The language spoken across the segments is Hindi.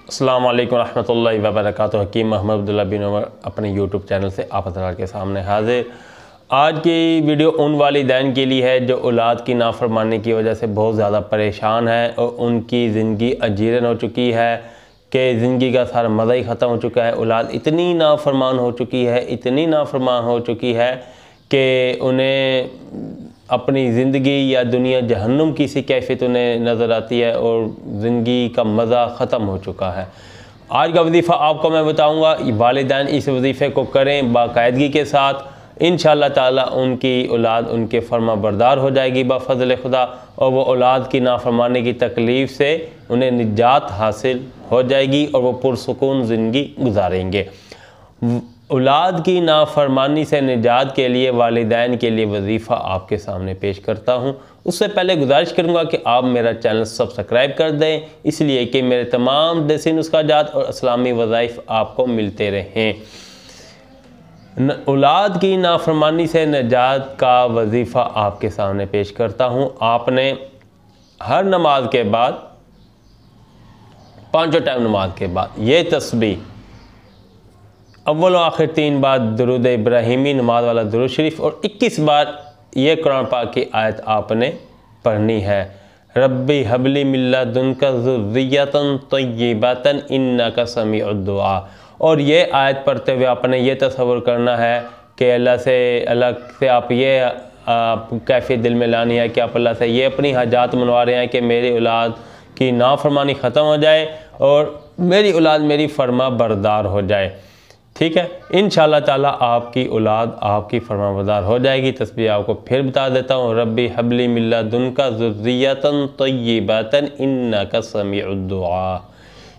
अस्सलाम वालेकुम रहमतुल्लाहि व बरकातुहू। हकीम मोहम्मद अब्दुल्ला बिन उमर अपने यूट्यूब चैनल से आप हज़रात के सामने हाजिर। आज की वीडियो उन वालिदैन के लिए है जो औलाद की नाफरमानी की वजह से बहुत ज़्यादा परेशान है और उनकी ज़िंदगी अजीरन हो चुकी है कि ज़िंदगी का सारा मज़ा ही ख़त्म हो चुका है। औलाद इतनी नाफरमान हो चुकी है, इतनी नाफरमान हो चुकी है कि उन्हें अपनी ज़िंदगी या दुनिया जहन्नुम की सी कैफियत उन्हें नज़र आती है और ज़िंदगी का मज़ा ख़त्म हो चुका है। आज का वजीफ़ा आपको मैं बताऊंगा, वालिदैन इस वजीफ़े को करें बाकायदगी के साथ, इंशाअल्लाह ताला उनकी औलाद उनके फर्मा बरदार हो जाएगी बफ़ज़ल खुदा और वो औलाद की नाफरमानी की तकलीफ़ से उन्हें निजात हासिल हो जाएगी और वो पुरसुकून ज़िंदगी गुजारेंगे। औलाद की नाफरमानी से निजात के लिए वालिदैन के लिए वजीफ़ा आपके सामने पेश करता हूँ। उससे पहले गुजारिश करूँगा कि आप मेरा चैनल सब्सक्राइब कर दें, इसलिए कि मेरे तमाम देसी नुस्ख़ाजात और इस्लामी वज़ाइफ़ आपको मिलते रहें। औलाद की नाफरमानी से निजात का वजीफ़ा आपके सामने पेश करता हूँ। आपने हर नमाज के बाद, पाँचों टाइम नमाज के बाद, ये तस्बीह अव्वल और आखिर 3 बार दुरूद इब्राहिमी नमाज वाला दुरूद शरीफ और 21 बार ये कुरान पाक की आयत आपने पढ़नी है। रब्बी हबली मिल्ला दुनका ज़ुर्रियतन तय्यिबतन इन्नका समीउद दुआ। और ये आयत पढ़ते हुए आपने ये तसव्वुर करना है कि अल्लाह से आप ये कैफियत दिल में लानी है कि आप अल्लाह से ये अपनी हाजात मनवा रहे हैं कि मेरी औलाद की नाफरमानी ख़त्म हो जाए और मेरी औलाद मेरी फरमा बरदार हो जाए। ठीक है, इंशाअल्लाह ताला आपकी औलाद आपकी फरमाबरदार हो जाएगी। तस्बीह आपको फिर बता देता हूँ। रब्बी हबली मिल्ला दुनका ज़ुर्रियतन तय्यिबतन इन्नका समीउद दुआ।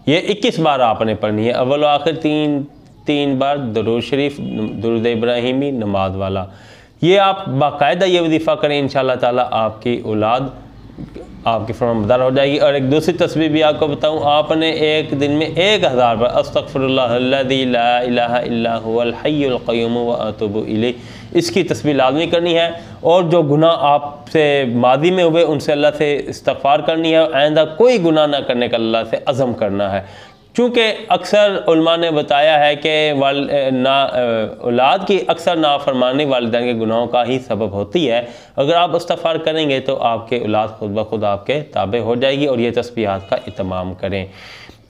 ये 21 बार आपने पढ़नी है। अव्वल आखिर 3 बार दुरूद शरीफ दुरूद इब्राहिमी नमाज वाला। ये आप बाकायदा ये वजीफ़ा करें, इंशाअल्लाह ताला आपकी औलाद आपकी फरमाबरदार हो जाएगी। और एक दूसरी तस्बीह भी आपको बताऊं, आपने एक दिन में 1000 बार अस्तगफिरुल्लाहल्लज़ी ला इलाहा इल्ला हुवल हय्युल क़य्यूम व अतूबु इलैह इसकी तस्बीह लाज़मी करनी है। और जो गुनाह आपसे मादी में हुए उनसे अल्लाह से इस्तिग़फ़ार करनी है और आइंदा कोई गुनाह ना करने का अल्लाह से अज़म करना है। चूँकि अक्सर उलमा ने बताया है कि औलाद की अक्सर नाफरमानी वालिदैन के गुनाहों का ही सबब होती है। अगर आप इस्तिग़फ़ार करेंगे तो आपके औलाद खुद ब खुद आपके ताबे हो जाएगी। और ये तस्बीहात का इत्माम करें।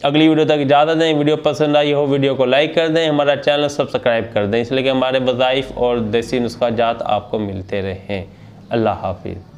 अगली वीडियो तक इजाज़त दें। वीडियो पसंद आई हो वीडियो को लाइक कर दें, हमारा चैनल सब्सक्राइब कर दें, इसलिए कि हमारे वज़ाइफ़ और देसी नुस्ख़ाजात आपको मिलते रहें। अल्लाह हाफ़िज़।